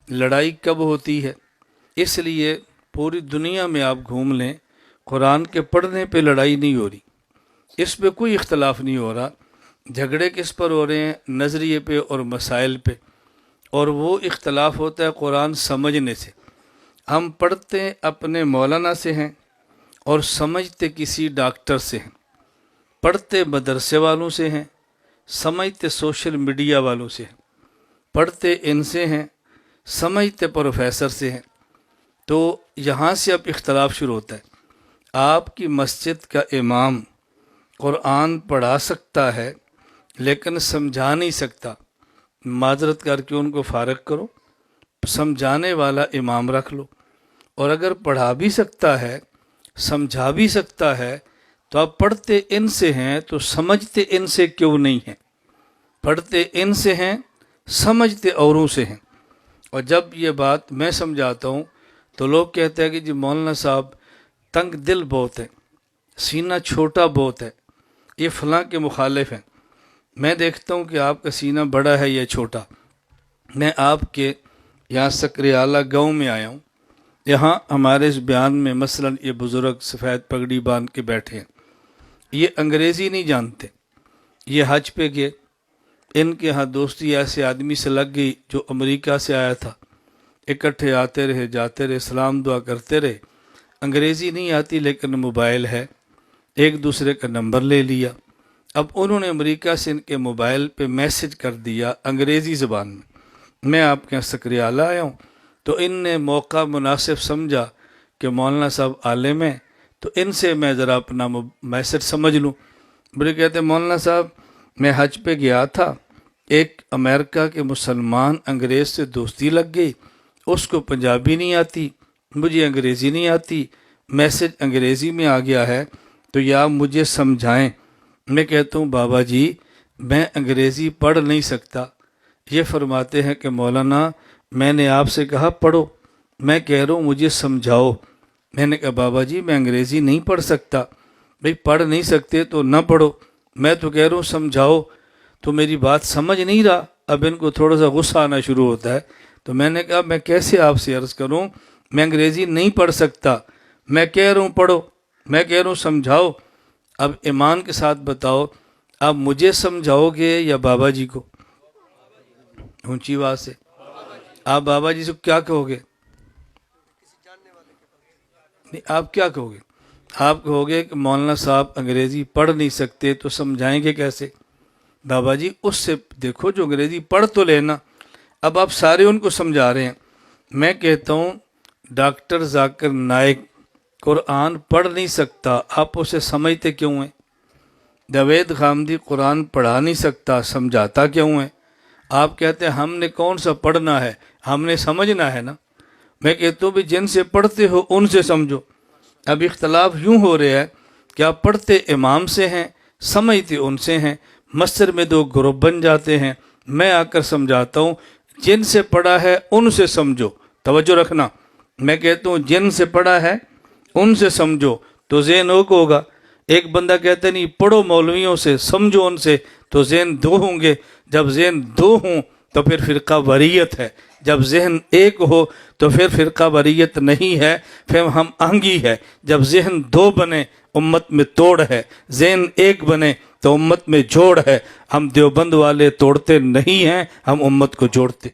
لڑائی کب ہوتی ہے؟ اس لیے پوری دنیا میں آپ گھوم لیں، قرآن کے پڑھنے پہ لڑائی نہیں ہو رہی، اس پہ کوئی اختلاف نہیں ہو رہا۔ جھگڑے کس پر ہو رہے ہیں؟ نظریے پہ اور مسائل پہ، اور وہ اختلاف ہوتا ہے قرآن سمجھنے سے۔ ہم پڑھتے اپنے مولانا سے ہیں اور سمجھتے کسی ڈاکٹر سے ہیں، پڑھتے مدرسے والوں سے ہیں، سمجھتے سوشل میڈیا والوں سے ہیں، پڑھتے ان سے ہیں، سمجھتے پروفیسر سے ہیں۔ تو یہاں سے اب اختلاف شروع ہوتا ہے۔ آپ کی مسجد کا امام قرآن پڑھا سکتا ہے لیکن سمجھا نہیں سکتا، معذرت کر کے ان کو فارغ کرو، سمجھانے والا امام رکھ لو۔ اور اگر پڑھا بھی سکتا ہے، سمجھا بھی سکتا ہے، تو آپ پڑھتے ان سے ہیں تو سمجھتے ان سے کیوں نہیں ہیں؟ پڑھتے ان سے ہیں، سمجھتے اوروں سے ہیں۔ اور جب یہ بات میں سمجھاتا ہوں تو لوگ کہتے ہیں کہ جی مولانا صاحب تنگ دل بہت ہے، سینہ چھوٹا بہت ہے، یہ فلاں کے مخالف ہیں۔ میں دیکھتا ہوں کہ آپ کا سینہ بڑا ہے یا چھوٹا۔ میں آپ کے یہاں سکریالہ گاؤں میں آیا ہوں، یہاں ہمارے اس بیان میں مثلا یہ بزرگ سفید پگڑی باندھ کے بیٹھے ہیں، یہ انگریزی نہیں جانتے، یہ حج پہ گئے، ان کے ہاں دوستی ایسے آدمی سے لگ گئی جو امریکہ سے آیا تھا، اکٹھے آتے رہے جاتے رہے، سلام دعا کرتے رہے، انگریزی نہیں آتی لیکن موبائل ہے، ایک دوسرے کا نمبر لے لیا۔ اب انہوں نے امریکہ سے ان کے موبائل پہ میسج کر دیا انگریزی زبان میں آپ کے یہاں سکریالہ آیا ہوں۔ تو ان نے موقع مناسب سمجھا کہ مولانا صاحب عالم ہیں، تو ان سے میں ذرا اپنا میسج سمجھ لوں۔ بڑے کہتے ہیں مولانا صاحب میں حج پہ گیا تھا، ایک امریکہ کے مسلمان انگریز سے دوستی لگ گئی، اس کو پنجابی نہیں آتی، مجھے انگریزی نہیں آتی، میسج انگریزی میں آ گیا ہے، تو یا مجھے سمجھائیں۔ میں کہتا ہوں بابا جی میں انگریزی پڑھ نہیں سکتا۔ یہ فرماتے ہیں کہ مولانا میں نے آپ سے کہا پڑھو، میں کہہ رہا ہوں مجھے سمجھاؤ۔ میں نے کہا بابا جی میں انگریزی نہیں پڑھ سکتا۔ بھئی پڑھ نہیں سکتے تو نہ پڑھو، میں تو کہہ رہا ہوں سمجھاؤ، تو میری بات سمجھ نہیں رہا۔ اب ان کو تھوڑا سا غصہ آنا شروع ہوتا ہے، تو میں نے کہا میں کیسے آپ سے عرض کروں، میں انگریزی نہیں پڑھ سکتا، میں کہہ رہا ہوں پڑھو، میں کہہ رہا ہوں سمجھاؤ۔ اب ایمان کے ساتھ بتاؤ آپ مجھے سمجھاؤ گے یا بابا جی کو؟ اونچی آواز سے آپ بابا جی سے کیا کہو گے؟ نہیں آپ کیا کہو گے؟ آپ کہو گے کہ مولانا صاحب انگریزی پڑھ نہیں سکتے تو سمجھائیں گے کیسے؟ بابا جی اس سے دیکھو جو انگریزی پڑھ تو لینا۔ اب آپ سارے ان کو سمجھا رہے ہیں۔ میں کہتا ہوں ڈاکٹر ذاکر نائک قرآن پڑھ نہیں سکتا، آپ اسے سمجھتے کیوں ہیں؟ جاوید خامدی قرآن پڑھا نہیں سکتا، سمجھاتا کیوں ہے؟ آپ کہتے ہیں ہم نے کون سا پڑھنا ہے، ہم نے سمجھنا ہے نا۔ میں کہتا ہوں بھی جن سے پڑھتے ہو ان سے سمجھو۔ اب اختلاف یوں ہو رہا ہے کہ آپ پڑھتے امام سے ہیں، سمجھتے ان سے ہیں، مسجد میں دو گروپ بن جاتے ہیں۔ میں آ کر سمجھاتا ہوں جن سے پڑھا ہے ان سے سمجھو، توجہ رکھنا۔ میں کہتا ہوں جن سے پڑھا ہے ان سے سمجھو تو ذہن ایک ہوگا۔ ایک بندہ کہتا نہیں پڑھو مولویوں سے، سمجھو ان سے، تو ذہن دو ہوں گے۔ جب ذہن دو ہوں تو پھر فرقہ واریت ہے، جب ذہن ایک ہو تو پھر فرقہ واریت نہیں ہے، پھر ہم آہنگی ہے۔ جب ذہن دو بنے امت میں توڑ ہے، ذہن ایک بنے تو امت میں جوڑ ہے۔ ہم دیوبند والے توڑتے نہیں ہیں، ہم امت کو جوڑتے